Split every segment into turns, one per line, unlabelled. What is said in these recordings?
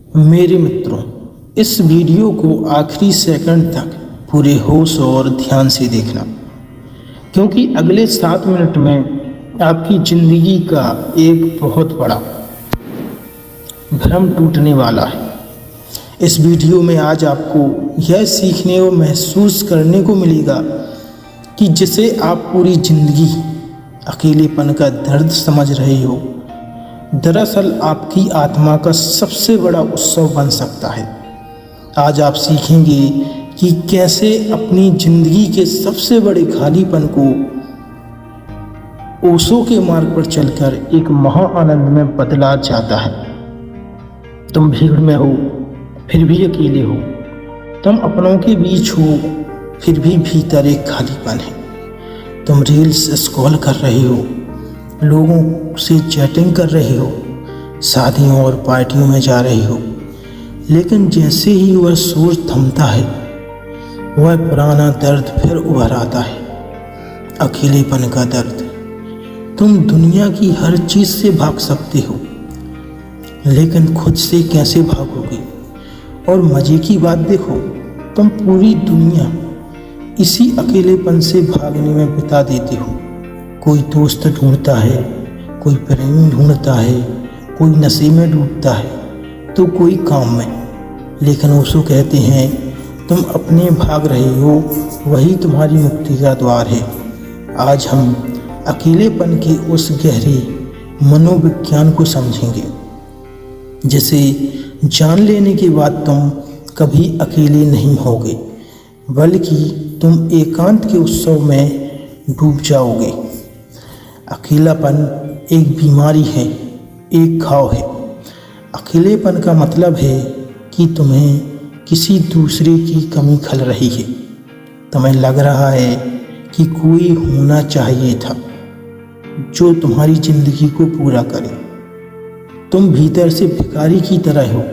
मेरे मित्रों, इस वीडियो को आखिरी सेकंड तक पूरे होश और ध्यान से देखना, क्योंकि अगले 7 मिनट में आपकी ज़िंदगी का एक बहुत बड़ा भ्रम टूटने वाला है। इस वीडियो में आज आपको यह सीखने और महसूस करने को मिलेगा कि जिसे आप पूरी ज़िंदगी अकेलेपन का दर्द समझ रहे हो, दरअसल आपकी आत्मा का सबसे बड़ा उत्सव बन सकता है। आज आप सीखेंगे कि कैसे अपनी ज़िंदगी के सबसे बड़े खालीपन को ओशो के मार्ग पर चलकर एक महा आनंद में बदला जाता है। तुम भीड़ में हो फिर भी अकेले हो, तुम अपनों के बीच हो फिर भी भीतर एक खालीपन है। तुम रील्स स्क्रॉल कर रहे हो, लोगों से चैटिंग कर रहे हो, शादियों और पार्टियों में जा रहे हो, लेकिन जैसे ही वह सोच थमता है, वह पुराना दर्द फिर उभर आता है, अकेलेपन का दर्द। तुम दुनिया की हर चीज़ से भाग सकते हो, लेकिन खुद से कैसे भागोगे? और मज़े की बात देखो, तुम पूरी दुनिया इसी अकेलेपन से भागने में बिता देते हो। कोई दोस्त ढूंढता है, कोई प्रेमी ढूंढता है, कोई नशे में डूबता है, तो कोई काम में। लेकिन ओशो कहते हैं, तुम अपने भाग रहे हो, वही तुम्हारी मुक्ति का द्वार है। आज हम अकेलेपन के उस गहरे मनोविज्ञान को समझेंगे, जिसे जान लेने के बाद तुम कभी अकेले नहीं होगे, बल्कि तुम एकांत के उत्सव में डूब जाओगे। अकेलापन एक बीमारी है, एक घाव है। अकेलेपन का मतलब है कि तुम्हें किसी दूसरे की कमी खल रही है। तुम्हें लग रहा है कि कोई होना चाहिए था जो तुम्हारी ज़िंदगी को पूरा करे। तुम भीतर से भिखारी की तरह हो,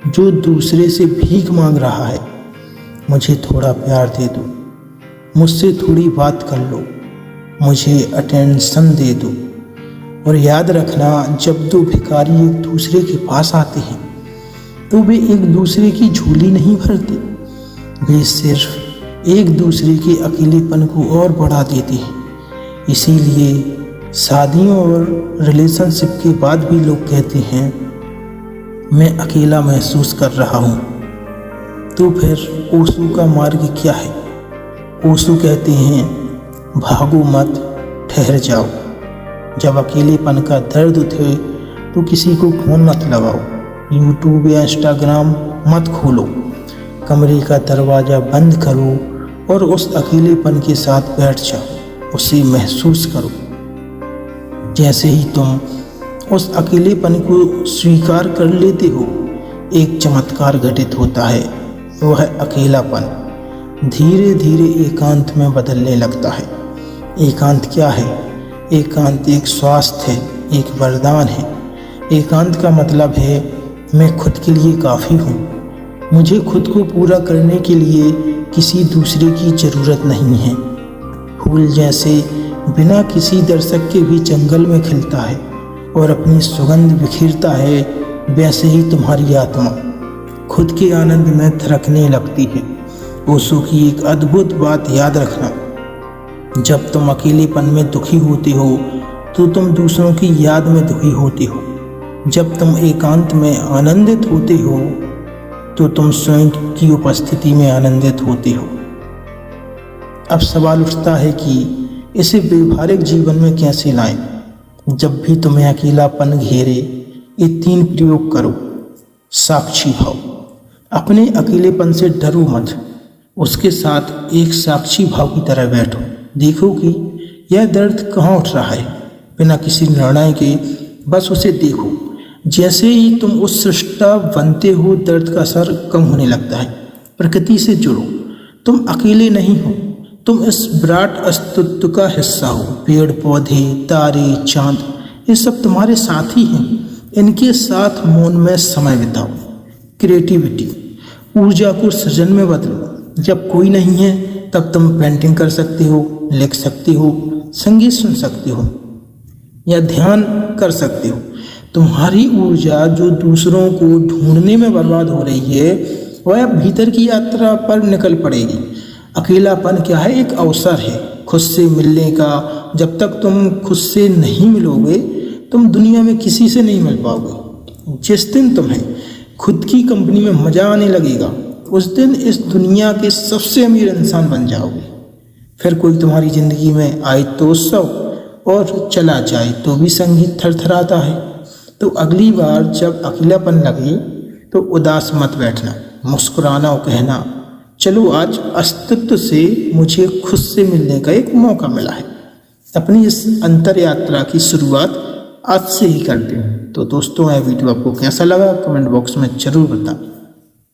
जो दूसरे से भीख मांग रहा है। मुझे थोड़ा प्यार दे दो, मुझसे थोड़ी बात कर लो, मुझे अटेंशन दे दो। और याद रखना, जब दो भिखारी एक दूसरे के पास आते हैं तो वे एक दूसरे की झोली नहीं भरते, वे सिर्फ एक दूसरे के अकेलेपन को और बढ़ा देते हैं। इसीलिए शादियों और रिलेशनशिप के बाद भी लोग कहते हैं, मैं अकेला महसूस कर रहा हूँ। तो फिर ओशो का मार्ग क्या है? ओशो कहते हैं, भागो मत, ठहर जाओ। जब अकेलेपन का दर्द उठे तो किसी को फ़ोन मत लगाओ, यूट्यूब या इंस्टाग्राम मत खोलो, कमरे का दरवाज़ा बंद करो और उस अकेलेपन के साथ बैठ जाओ, उसे महसूस करो। जैसे ही तुम उस अकेलेपन को स्वीकार कर लेते हो, एक चमत्कार घटित होता है। वह अकेलापन धीरे धीरे एकांत में बदलने लगता है। एकांत क्या है? एकांत एक स्वास्थ्य है, एक वरदान है। एकांत का मतलब है, मैं खुद के लिए काफ़ी हूँ। मुझे खुद को पूरा करने के लिए किसी दूसरे की ज़रूरत नहीं है। फूल जैसे बिना किसी दर्शक के भी जंगल में खिलता है और अपनी सुगंध बिखेरता है, वैसे ही तुम्हारी आत्मा खुद के आनंद में थिरकने लगती है। ओशो की एक अद्भुत बात याद रखना, जब तुम अकेलेपन में दुखी होते हो तो तुम दूसरों की याद में दुखी होते हो। जब तुम एकांत में आनंदित होते हो तो तुम स्वयं की उपस्थिति में आनंदित होते हो। अब सवाल उठता है कि इसे व्यवहारिक जीवन में कैसे लाएं? जब भी तुम्हें अकेलापन घेरे, ये 3 प्रयोग करो। साक्षी भाव, अपने अकेलेपन से डरो मत, उसके साथ एक साक्षी भाव की तरह बैठो। देखो कि यह दर्द कहाँ उठ रहा है, बिना किसी निर्णय के बस उसे देखो। जैसे ही तुम उस सृष्टा बनते हो, दर्द का असर कम होने लगता है। प्रकृति से जुड़ो, तुम अकेले नहीं हो, तुम इस विराट अस्तित्व का हिस्सा हो। पेड़ पौधे, तारे, चांद, ये सब तुम्हारे साथी हैं। इनके साथ मौन में समय बिताओ। क्रिएटिविटी, ऊर्जा को सृजन में बदलो। जब कोई नहीं है तब तुम पेंटिंग कर सकते हो, लिख सकते हो, संगीत सुन सकते हो या ध्यान कर सकते हो। तुम्हारी ऊर्जा जो दूसरों को ढूंढने में बर्बाद हो रही है वह अब भीतर की यात्रा पर निकल पड़ेगी। अकेलापन क्या है? एक अवसर है खुद से मिलने का। जब तक तुम खुद से नहीं मिलोगे तुम दुनिया में किसी से नहीं मिल पाओगे। जिस दिन तुम्हें खुद की कंपनी में मजा आने लगेगा उस दिन इस दुनिया के सबसे अमीर इंसान बन जाओगे। फिर कोई तुम्हारी जिंदगी में आए तो उत्सव और चला जाए तो भी संगीत थरथराता है। तो अगली बार जब अकेलापन लगे तो उदास मत बैठना, मुस्कुराना और कहना चलो आज अस्तित्व से मुझे खुद से मिलने का एक मौका मिला है। अपनी इस अंतर यात्रा की शुरुआत आज से ही करते हैं। तो दोस्तों यह वीडियो आपको कैसा लगा कमेंट बॉक्स में जरूर बताएं।